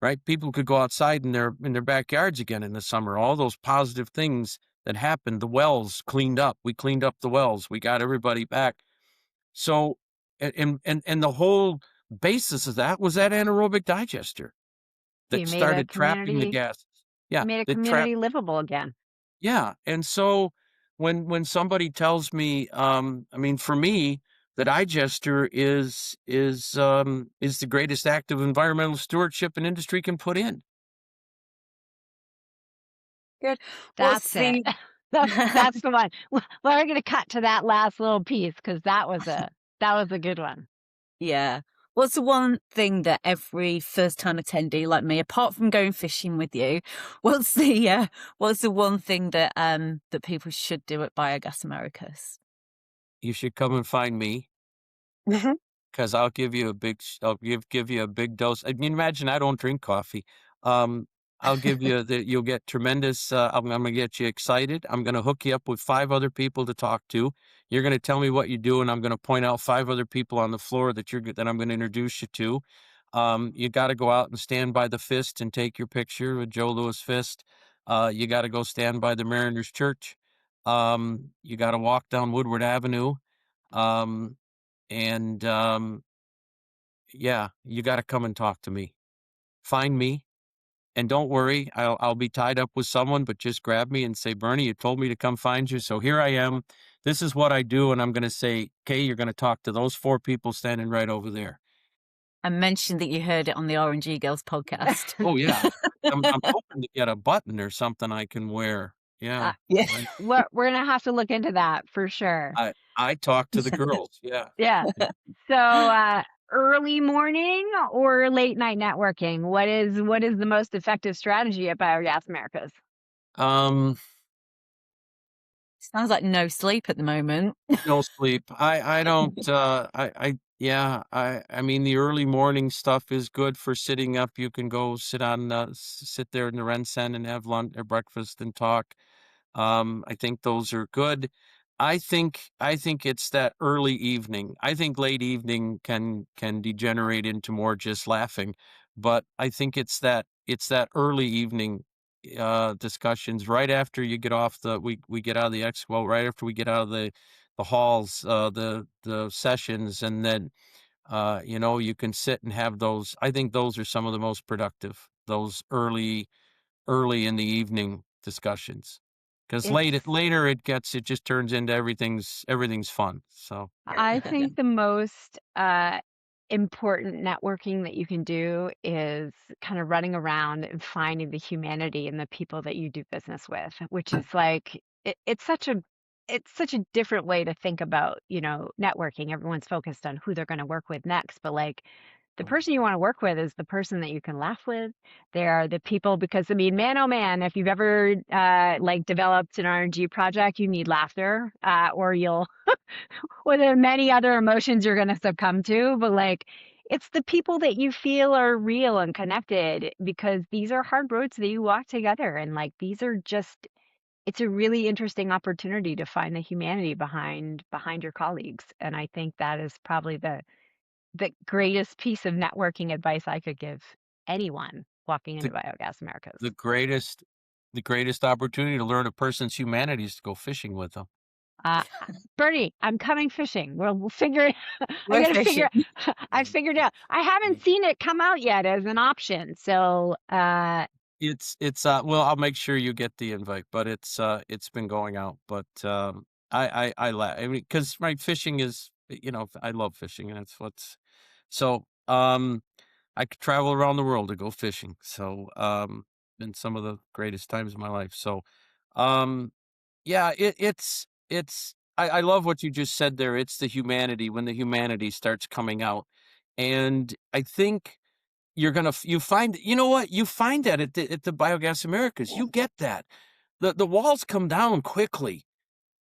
Right? People could go outside in their backyards again in the summer. All those positive things that happened. The wells cleaned up. We cleaned up the wells. We got everybody back. So, and the whole basis of that was that anaerobic digester So that started trapping the gases. you Yeah, made a that trapped. community livable again. Yeah, and so when somebody tells me, I mean, for me, the digester is the greatest act of environmental stewardship an industry can put in. Good. What's That's it. the That's the one. We're going to cut to that last little piece because that was a good one. Yeah. What's the one thing that every first-time attendee like me, apart from going fishing with you, what's the one thing that that people should do at Biogas Americas? You should come and find me because I'll give you a big dose. I mean, imagine I don't drink coffee. Um, I'll give you you'll get tremendous. I'm going to get you excited. I'm going to hook you up with 5 other people to talk to. You're going to tell me what you do, and I'm going to point out 5 other people on the floor that I'm going to introduce you to. You got to go out and stand by the fist and take your picture with Joe Louis Fist. You got to go stand by the Mariners Church. You got to walk down Woodward Avenue. Um, and yeah, you got to come and talk to me. Find me. And don't worry, I'll be tied up with someone, but just grab me and say, Bernie, you told me to come find you. So here I am. This is what I do. And I'm going to say, okay, you're going to talk to those 4 people standing right over there. And mention that you heard it on the RNG Girls podcast. Oh, yeah. I'm hoping to get a button or something I can wear. Yeah. Yeah. We're gonna have to look into that for sure. I talk to the girls. Yeah. Yeah. So early morning or late night networking? What is the most effective strategy at Biogas Americas? Sounds like no sleep at the moment. No sleep. I don't, yeah, I mean, the early morning stuff is good for sitting up. You can go sit there in the Rensen and have lunch or breakfast and talk. I think those are good. I think it's that early evening. I think late evening can degenerate into more just laughing, but I think it's that early evening discussions right after you get off we get out of the expo, right after we get out of the halls, the sessions, and then you can sit and have those. I think those are some of the most productive, those early in the evening discussions. Because later it just turns into everything's fun. So I think the most important networking that you can do is kind of running around and finding the humanity in the people that you do business with, which is like it's such a different way to think about, networking. Everyone's focused on who they're going to work with next, but like the person you want to work with is the person that you can laugh with. They are the people, because I mean, man, oh man, if you've ever like developed an RNG project, you need laughter, or you'll, or there are many other emotions you're going to succumb to. But like, it's the people that you feel are real and connected, because these are hard roads that you walk together, and like these are just. It's a really interesting opportunity to find the humanity behind your colleagues, and I think that is probably the greatest piece of networking advice I could give anyone walking into Biogas Americas. the greatest opportunity to learn a person's humanity is to go fishing with them. Bernie, I'm coming fishing. We'll figure it. I figured out. I haven't seen it come out yet as an option. So it's well, I'll make sure you get the invite, but it's been going out. But I mean, because right, fishing is, I love fishing, and that's what's so I could travel around the world to go fishing. So been some of the greatest times of my life. So yeah, I love what you just said there. It's the humanity, when the humanity starts coming out. And I think you find, what? You find that at the Biogas Americas. You get that. The walls come down quickly.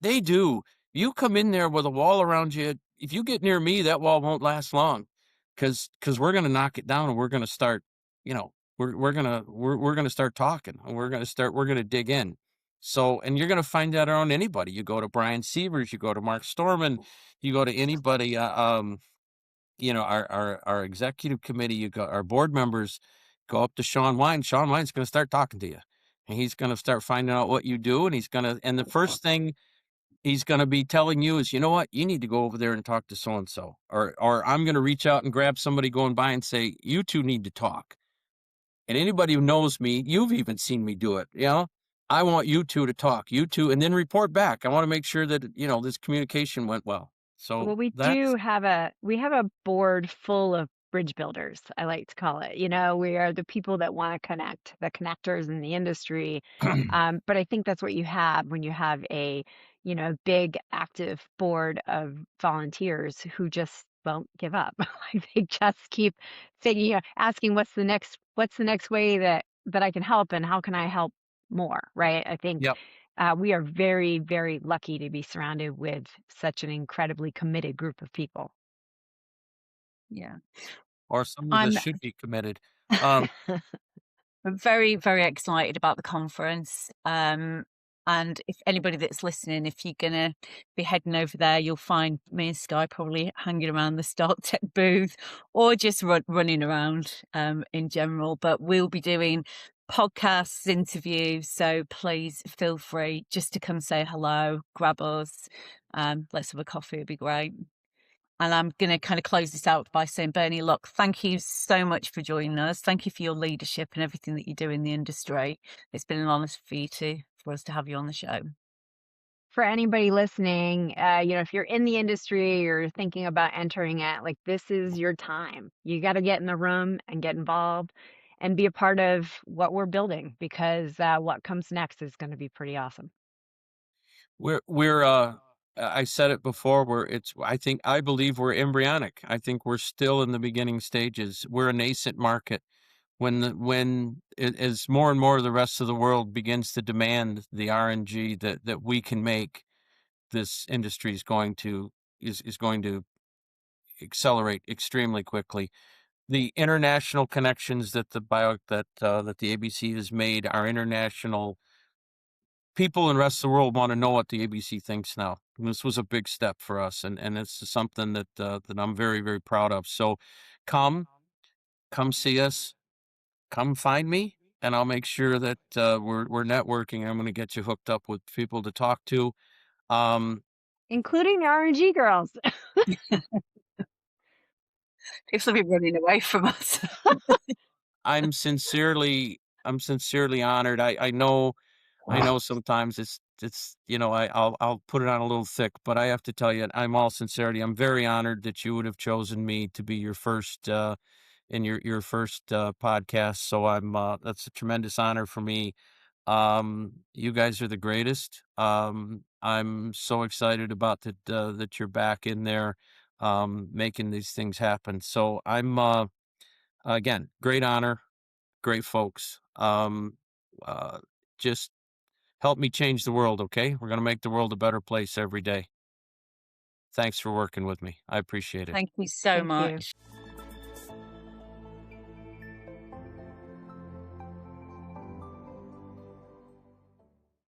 They do. You come in there with a wall around you. If you get near me, that wall won't last long, because we're going to knock it down, and we're going to start, we're going to start talking, and we're going to dig in. So, and you're going to find that around anybody. You go to Brian Sievers, you go to Mark Storman, you go to anybody, our executive committee, you go, our board members, go up to Sean Wine. Sean Wine's going to start talking to you, and he's going to start finding out what you do. And and the first thing he's going to be telling you is, you know what, you need to go over there and talk to so-and-so, or I'm going to reach out and grab somebody going by and say, you two need to talk. And anybody who knows me, you've even seen me do it. I want you two to talk, and then report back. I want to make sure that, this communication went well. So well, we have a board full of bridge builders, I like to call it. We are the people that want to connect, the connectors in the industry. But I think that's what you have when you have a big active board of volunteers who just won't give up. Like they just keep thinking, asking what's the next way that I can help, and how can I help more, right? I think we are very, very lucky to be surrounded with such an incredibly committed group of people. Yeah. Or some of us should be committed. I'm very, very excited about the conference. And And if anybody that's listening, if you're going to be heading over there, you'll find me and Skye probably hanging around the Start Tech booth or just running around in general. But we'll be doing podcasts, interviews. So please feel free just to come say hello, grab us. Let's have a coffee. It'd be great. And I'm going to kind of close this out by saying, Bernie, look, thank you so much for joining us. Thank you for your leadership and everything that you do in the industry. It's been an honor for us to have you on the show. For anybody listening, if you're in the industry or thinking about entering it, like, this is your time. You got to get in the room and get involved and be a part of what we're building, because what comes next is going to be pretty awesome. I said it before, I believe we're embryonic. I think we're still in the beginning stages. We're a nascent market. As more and more of the rest of the world begins to demand the RNG that we can make, this industry is going to accelerate extremely quickly. The international connections that the ABC has made, our international people in the rest of the world want to know what the ABC thinks now. And this was a big step for us, and it's something that I'm very, very proud of. So come see us, come find me, and I'll make sure that we're networking. I'm going to get you hooked up with people to talk to. Including the RNG girls. People will be running away from us. I'm sincerely honored. I know sometimes it's I'll put it on a little thick, but I have to tell you, I'm all sincerity. I'm very honored that you would have chosen me to be your first in your first podcast. So that's a tremendous honor for me. You guys are the greatest. I'm so excited about that you're back in there making these things happen. So I'm again, great honor, great folks. Just help me change the world, okay? We're going to make the world a better place every day. Thanks for working with me. I appreciate it. Thank you so Thank you. much.